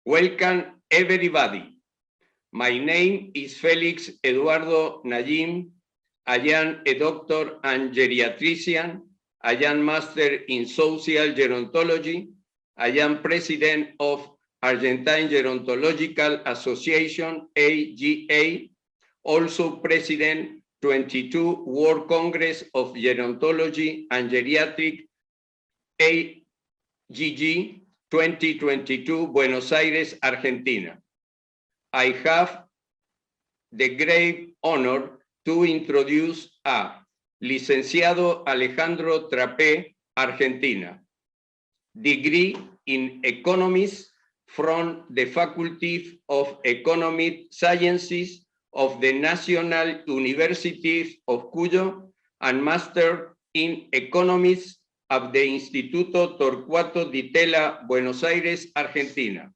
Welcome, everybody. My name is Felix Eduardo Najim. I am a doctor and geriatrician. I am master in social gerontology. I am president of Argentine Gerontological Association, AGA, also president 22 World Congress of Gerontology and Geriatrics, AGG 2022, Buenos Aires, Argentina. I have the great honor to introduce a Licenciado Alejandro Trapé, Argentina. Degree in Economics from the Faculty of Economic Sciences of the National University of Cuyo and Master in Economics of the Instituto Torcuato Di Tella, Buenos Aires, Argentina.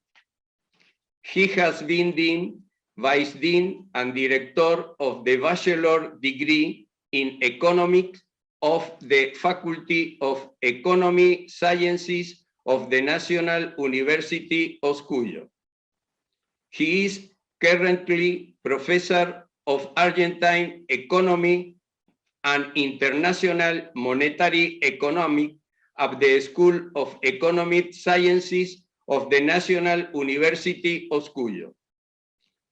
He has been Dean, Vice Dean, and Director of the Bachelor Degree in Economics of the Faculty of Economic Sciences of the National University of Cuyo. He is currently Professor of Argentine Economy and International Monetary Economics at the School of Economic Sciences of the National University of Cuyo.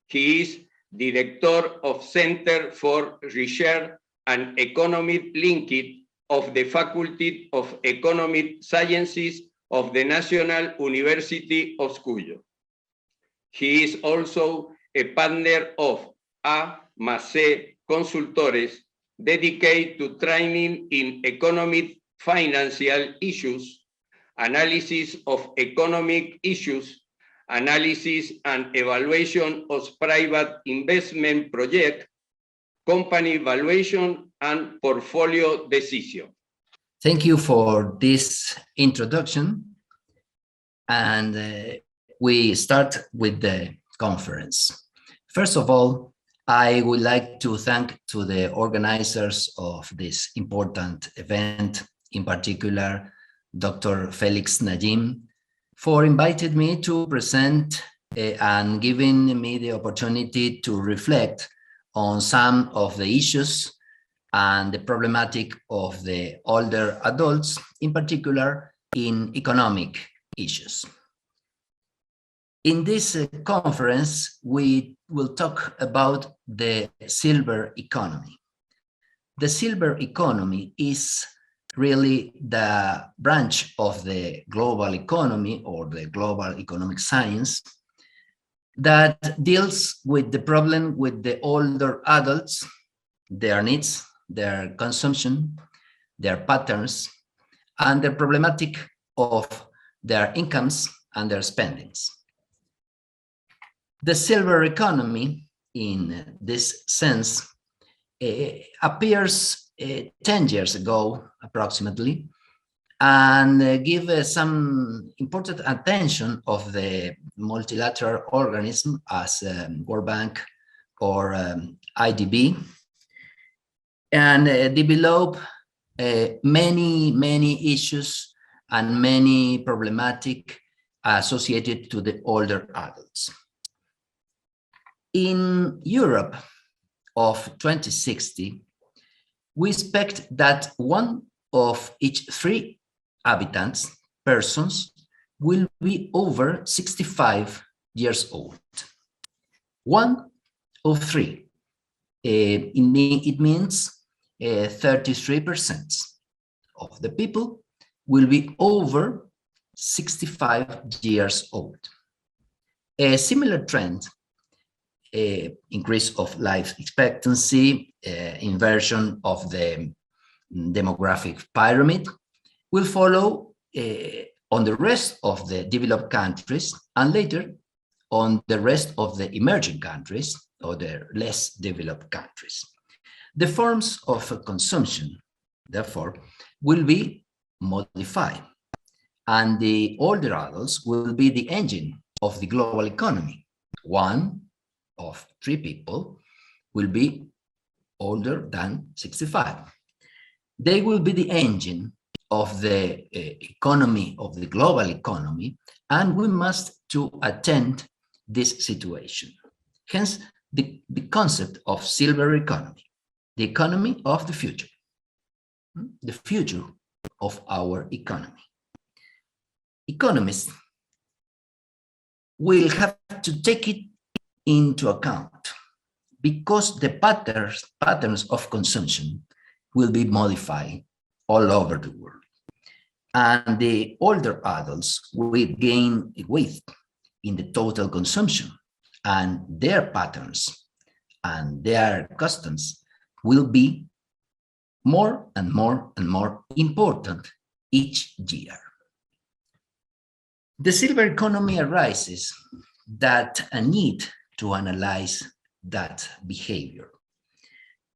He is Director of Center for Research and Economic Linkage of the Faculty of Economic Sciences of the National University of Cuyo. He is also a partner of A+C Consultores, dedicated to training in economic financial issues, analysis of economic issues, analysis and evaluation of private investment projects, company valuation, and portfolio decision. Thank you for this introduction. And we start with the conference. First of all, I would like to thank to the organizers of this important event, in particular, Dr. Felix Najim, for inviting me to present and giving me the opportunity to reflect on some of the issues and the problematic of the older adults, in particular in economic issues. In this conference, we will talk about the silver economy. The silver economy is really the branch of the global economy or the global economic science that deals with the problem with the older adults, their needs, their consumption, their patterns, and the problematic of their incomes and their spendings. The silver economy, in this sense, appears 10 years ago, approximately, and give some important attention of the multilateral organism as World Bank or IDB, and develop many issues and many problematic associated to the older adults. In Europe of 2060, we expect that 1 of each 3 inhabitants, persons, will be over 65 years old. 1 of 3. It means 33% of the people will be over 65 years old. A similar trend, increase of life expectancy, inversion of the demographic pyramid, will follow on the rest of the developed countries and later on the rest of the emerging countries or the less developed countries. The forms of consumption, therefore, will be modified, and the older adults will be the engine of the global economy. 1 of 3 people will be older than 65. They will be the engine of the economy, of the global economy, and we must to attend this situation. Hence, the concept of silver economy, the economy of the future of our economy. Economists will have to take it into account because the patterns of consumption will be modified all over the world. And the older adults will gain weight in the total consumption, and their patterns and their customs will be more and more and more important each year. The silver economy arises that a need to analyze that behavior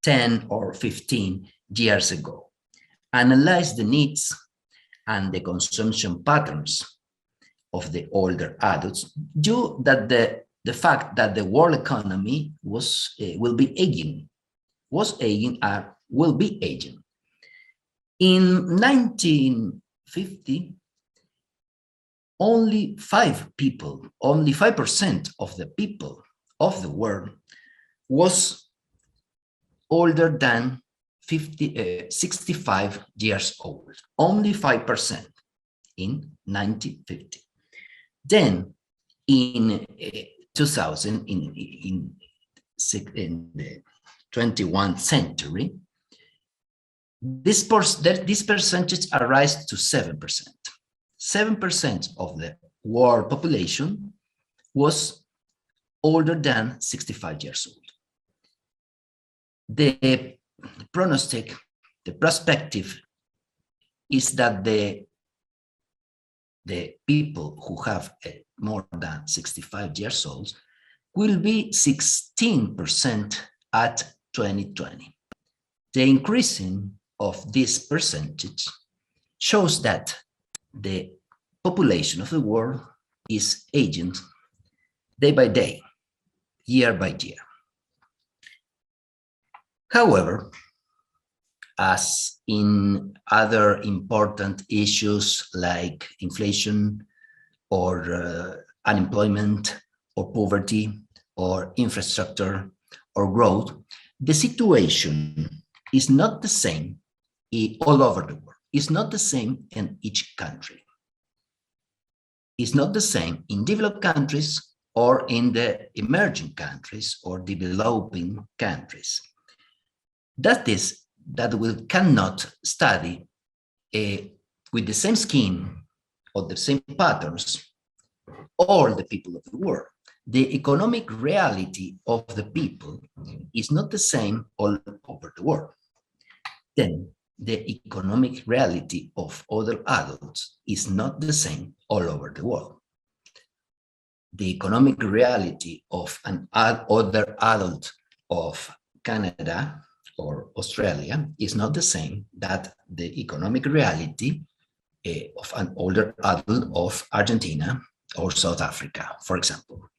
10 or 15 years ago, analyze the needs and the consumption patterns of the older adults due that the fact that the world economy will be aging. In 1950, only 5% of the people of the world was older than 65 years old, only 5% in 1950. Then in 2000, in the 21st century, this percentage arose to 7%. 7% of the world population was older than 65 years old. The prognostic, the perspective is that the people who have more than 65 years old will be 16% at 2020. The increasing of this percentage shows that the population of the world is aging day by day, year by year. However, as in other important issues like inflation or unemployment or poverty or infrastructure or growth, the situation is not the same all over the world. It's not the same in each country. It's not the same in developed countries or in the emerging countries or developing countries. That is, that we cannot study with the same skin or the same patterns all the people of the world. The economic reality of the people is not the same all over the world. Then the economic reality of other adults is not the same all over the world. The economic reality of an other adult of Canada or Australia is not the same that the economic reality of an older adult of Argentina or South Africa, for example.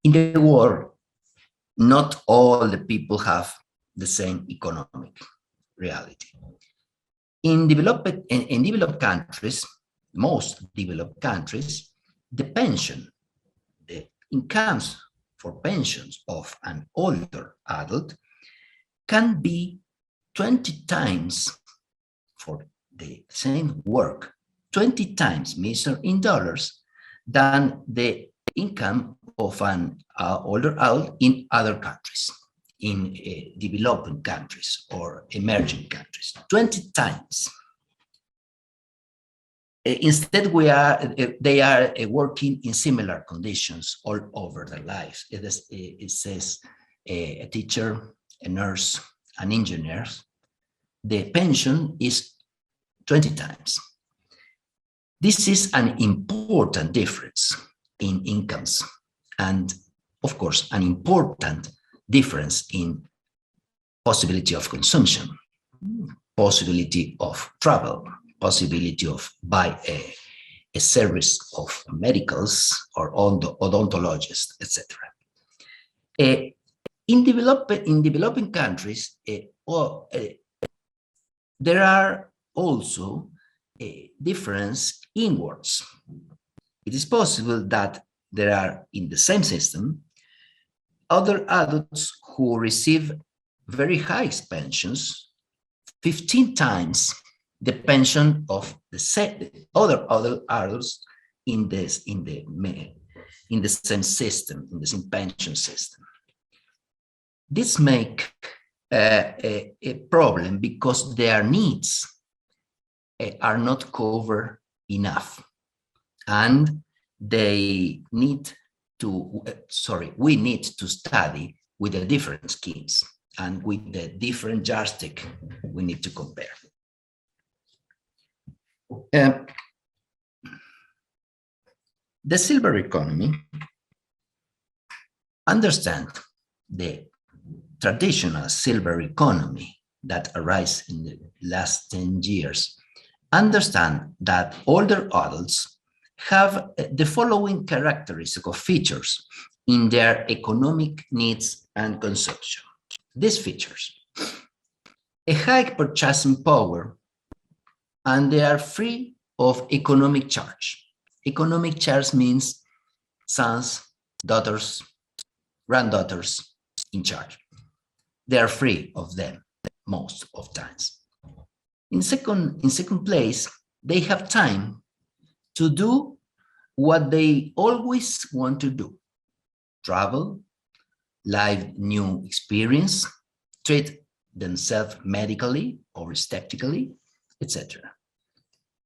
In the world, not all the people have the same economic reality. In developed countries, most developed countries, the incomes for pensions of an older adult can be 20 times for the same work, 20 times measured in dollars than the income of an older adult in other countries, in developing countries or emerging countries, 20 times. Instead, they are working in similar conditions all over their lives. It says a teacher, a nurse, an engineer, the pension is 20 times. This is an important difference in incomes and, of course, an important difference in possibility of consumption, possibility of travel, possibility of buy a service of medicals or odontologists, etc. In developing countries, there are also a difference inwards. It is possible that there are in the same system other adults who receive very high pensions, 15 times the pension of the other adults in the same system, in the same pension system. This makes a problem because their needs are not covered enough, and they need to, we need to study with the different schemes and with the different yardstick we need to compare. The silver economy understand the traditional silver economy that arose in the last 10 years, understand that older adults have the following characteristic of features in their economic needs and consumption. These features: a high purchasing power, and they are free of economic charge. Economic charge means sons, daughters, granddaughters in charge. They are free of them most of times. In second place, they have time to do what they always want to do: travel, live new experience, treat themselves medically or aesthetically, etc.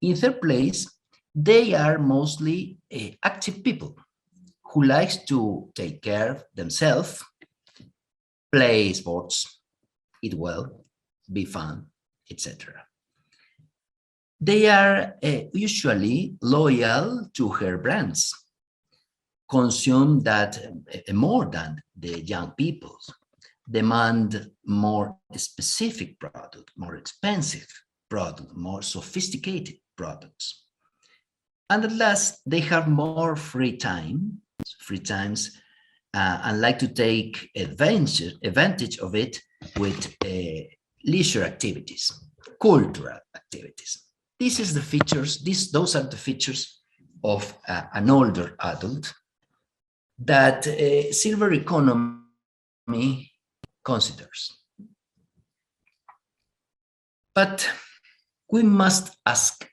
In third place, they are mostly active people who likes to take care of themselves, play sports, eat well, be fun, etc. They are usually loyal to her brands, consume that more than the young people, demand more specific product, more expensive product, more sophisticated products. And at last, they have more free times, and like to take advantage of it with leisure activities, cultural activities. These are the features of an older adult that silver economy considers. But we must ask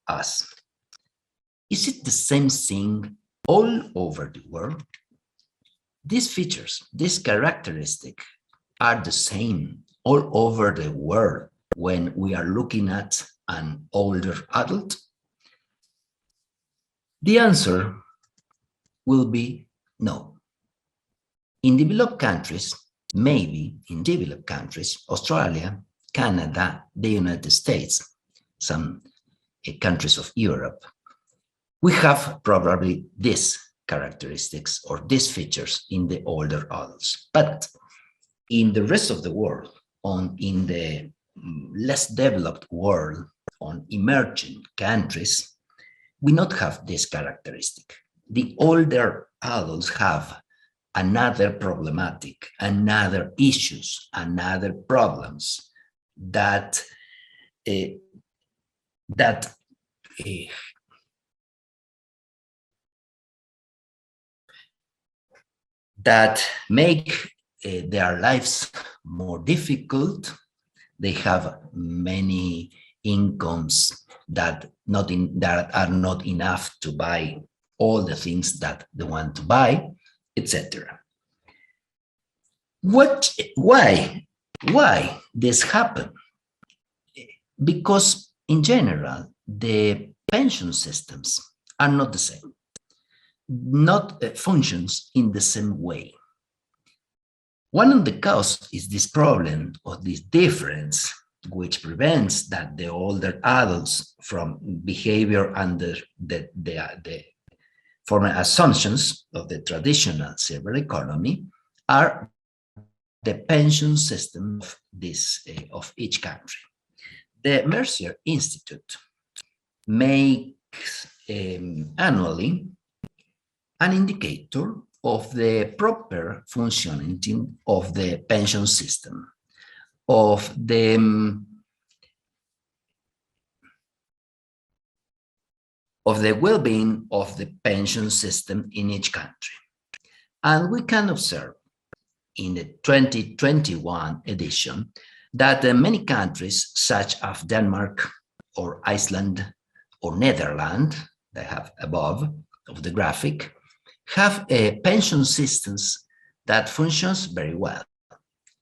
us, is it the same thing all over the world? These features, these characteristics are the same all over the world when we are looking at an older adult? The answer will be no. In developed countries, maybe in developed countries, Australia, Canada, the United States, some countries of Europe, we have probably these characteristics or these features in the older adults. But in the rest of the world, in the less developed world, on emerging countries, we not have this characteristic. The older adults have another problematic, another issues, another problems that make their lives more difficult. They have many incomes that are not enough to buy all the things that they want to buy, etc. Why this happen? Because in general, the pension systems are not the same, not functions in the same way. One of the causes is this problem or this difference, which prevents that the older adults from behavior under the former assumptions of the traditional silver economy are the pension system of each country. The Mercer Institute makes annually an indicator of the proper functioning of the pension system, of the of the well-being of the pension system in each country. And we can observe in the 2021 edition that many countries such as Denmark or Iceland or Netherlands, they have above of the graphic, have pension systems that functions very well.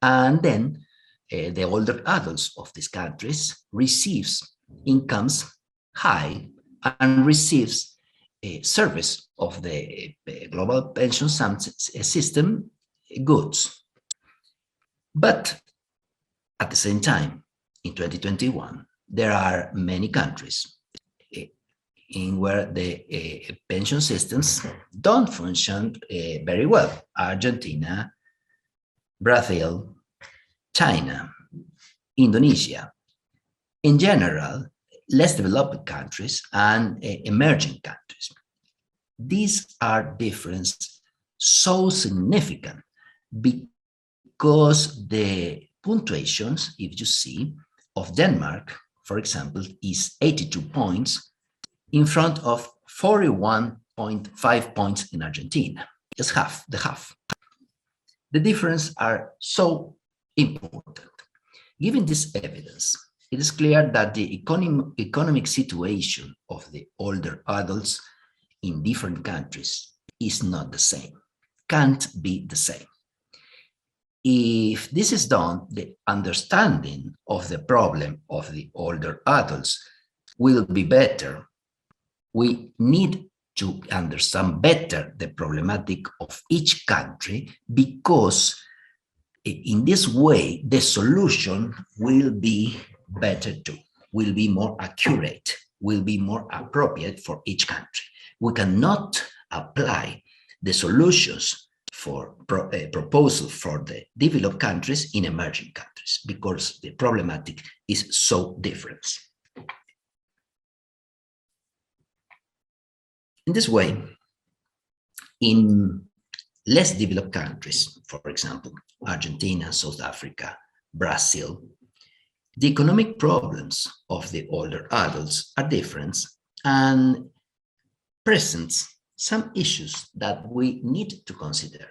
And then the older adults of these countries receives incomes high and receives a service of the global pension system goods. But at the same time, in 2021, there are many countries in where the pension systems don't function very well. Argentina, Brazil, China, Indonesia, in general, less developed countries and emerging countries. These are differences so significant because the punctuations, if you see, of Denmark, for example, is 82 points in front of 41.5 points in Argentina. It's half. The differences are so important. Given this evidence, it is clear that the economic situation of the older adults in different countries is not the same, can't be the same. If this is done, the understanding of the problem of the older adults will be better. We need to understand better the problematic of each country, because in this way, the solution will be better too, will be more accurate, will be more appropriate for each country. We cannot apply the solutions for a proposal for the developed countries in emerging countries, because the problematic is so different. In this way, in less developed countries, for example, Argentina, South Africa, Brazil, the economic problems of the older adults are different and present some issues that we need to consider.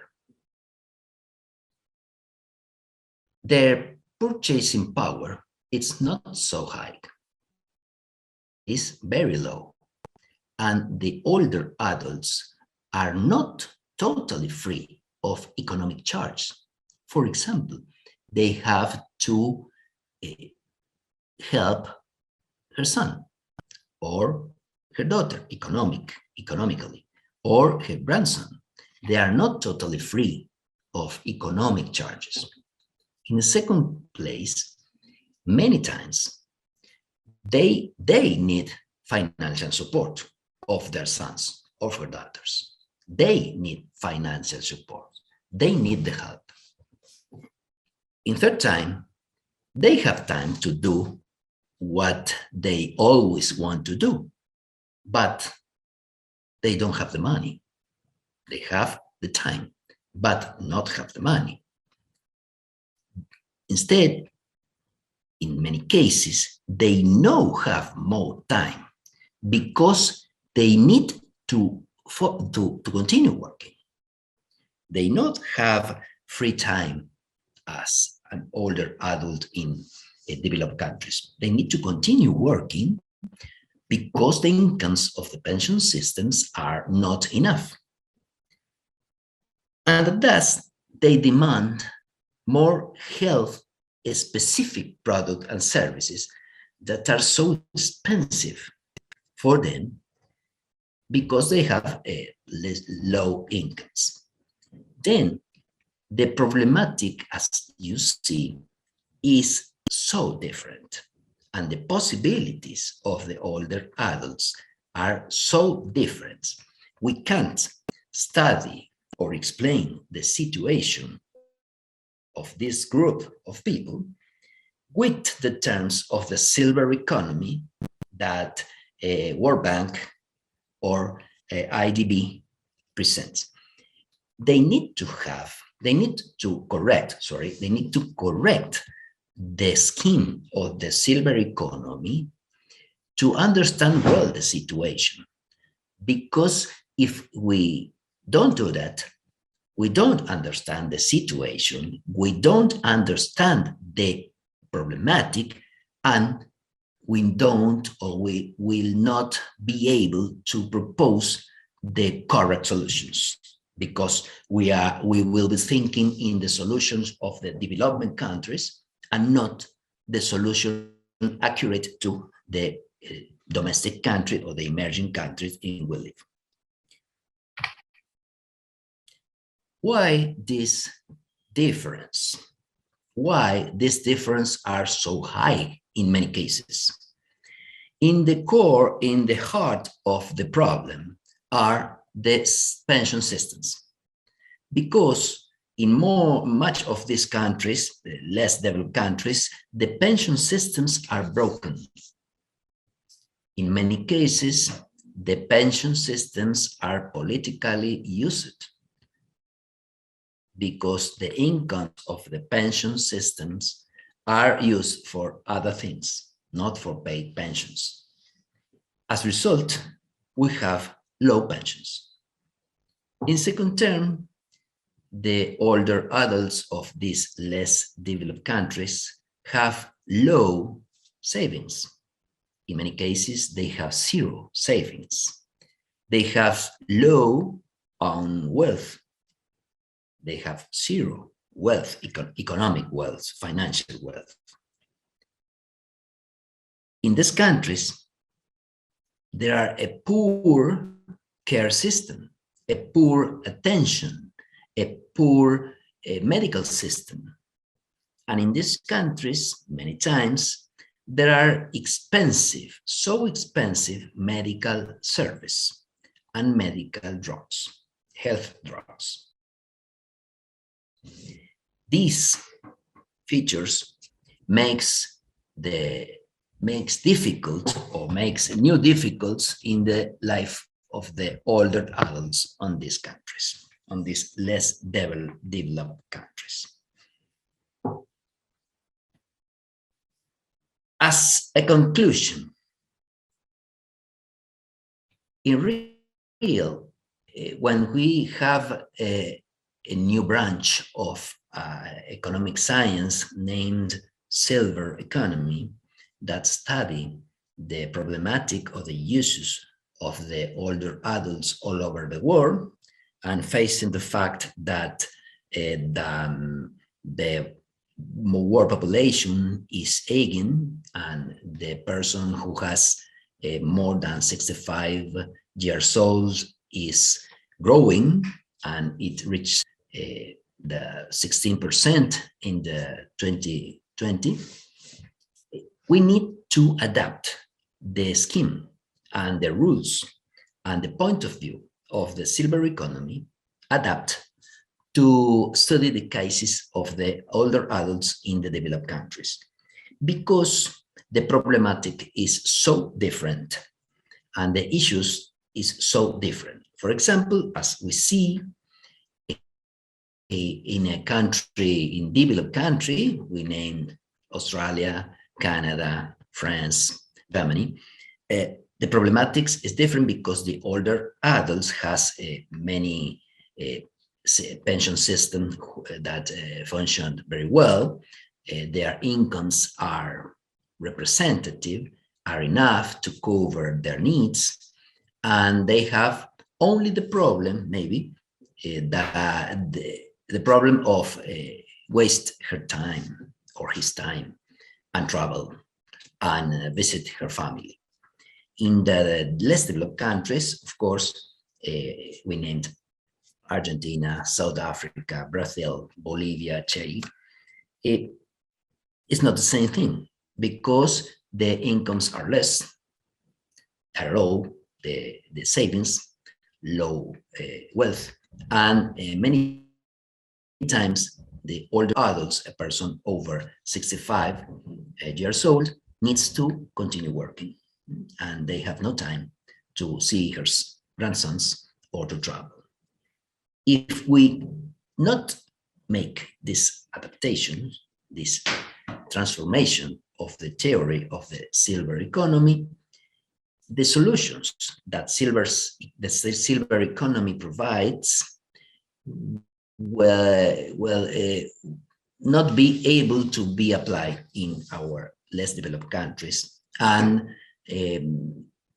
Their purchasing power is not so high, it's very low, and the older adults are not totally free of economic charge. For example, they have to help her son or her daughter economically, or her grandson. They are not totally free of economic charges. In the second place, many times they need financial support of their sons or their daughters. They need financial support. They need the help. In third time, they have time to do what they always want to do, but they don't have the money. They have the time, but not have the money. Instead, in many cases, they now have more time because they need to continue working. They not have free time as an older adult in developed countries. They need to continue working because the incomes of the pension systems are not enough. And thus, they demand more health-specific products and services that are so expensive for them because they have low incomes. Then, the problematic, as you see, is so different, and the possibilities of the older adults are so different. We can't study or explain the situation of this group of people with the terms of the silver economy that World Bank or IDB presents. They need to correct the scheme of the silver economy to understand well the situation. because if we don't do that, we don't understand the situation, we don't understand the problematic, and we don't, or we will not be able to propose the correct solutions, because we will be thinking in the solutions of the development countries and not the solution accurate to the domestic country or the emerging countries in which we live. Why this difference? Why this difference are so high in many cases? In the core, in the heart of the problem are the pension systems. Because in much of these countries, the less developed countries, the pension systems are broken. In many cases, the pension systems are politically used, because the incomes of the pension systems are used for other things, not for paid pensions. As a result, we have low pensions. In second term, the older adults of these less developed countries have low savings. In many cases, they have zero savings. They have low own wealth. They have zero wealth, economic wealth, financial wealth. In these countries, there are a poor care system, a poor attention, a poor medical system. And in these countries, many times, there are expensive, so expensive medical service and medical drugs, health drugs. These features makes difficult or makes new difficulties in the life of the older adults on these countries, on these less developed countries. As a conclusion, in real, when we have a new branch of economic science named silver economy that study the problematic of the uses of the older adults all over the world, and facing the fact that the world population is aging, and the person who has more than 65 years old is growing, and it reached the 16% in the 2020, we need to adapt the scheme and the rules and the point of view of the silver economy, adapt to study the cases of the older adults in the developed countries, because the problematic is so different and the issues is so different. For example, as we see in a country, in developed country, we named Australia, Canada, France, Germany, the problematics is different because the older adults has many pension systems that function very well. Their incomes are representative, are enough to cover their needs, and they have only the problem, maybe, that the problem of waste her time or his time and travel and visit her family. In the less developed countries, of course, we named Argentina, South Africa, Brazil, Bolivia, Chile. It's not the same thing, because the incomes are less, are low, the savings, low wealth, and many times the older adults, a person over 65 years old, needs to continue working, and they have no time to see her grandsons or to travel. If we not make this adaptation, this transformation of the theory of the silver economy, the solutions that the silver economy provides will not be able to be applied in our less developed countries, and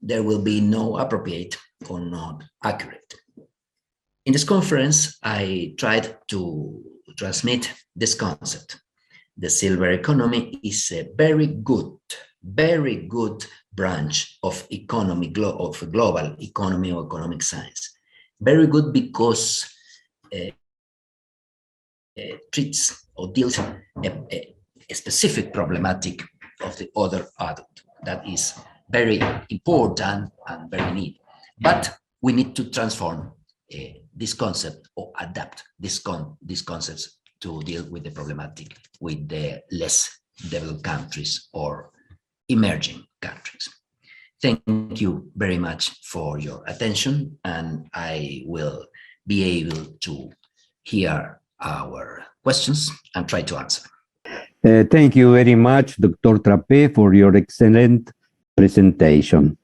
there will be no appropriate or not accurate. In this conference, I tried to transmit this concept. The silver economy is a very good branch of economy, of global economy or economic science. Very good because treats or deals a specific problematic of the other adult that is very important and very neat. But we need to transform this concept or adapt these concepts to deal with the problematic with the less developed countries or emerging countries. Thank you very much for your attention, and I will be able to hear our questions and try to answer. Thank you very much, Dr. Trape, for your excellent presentation.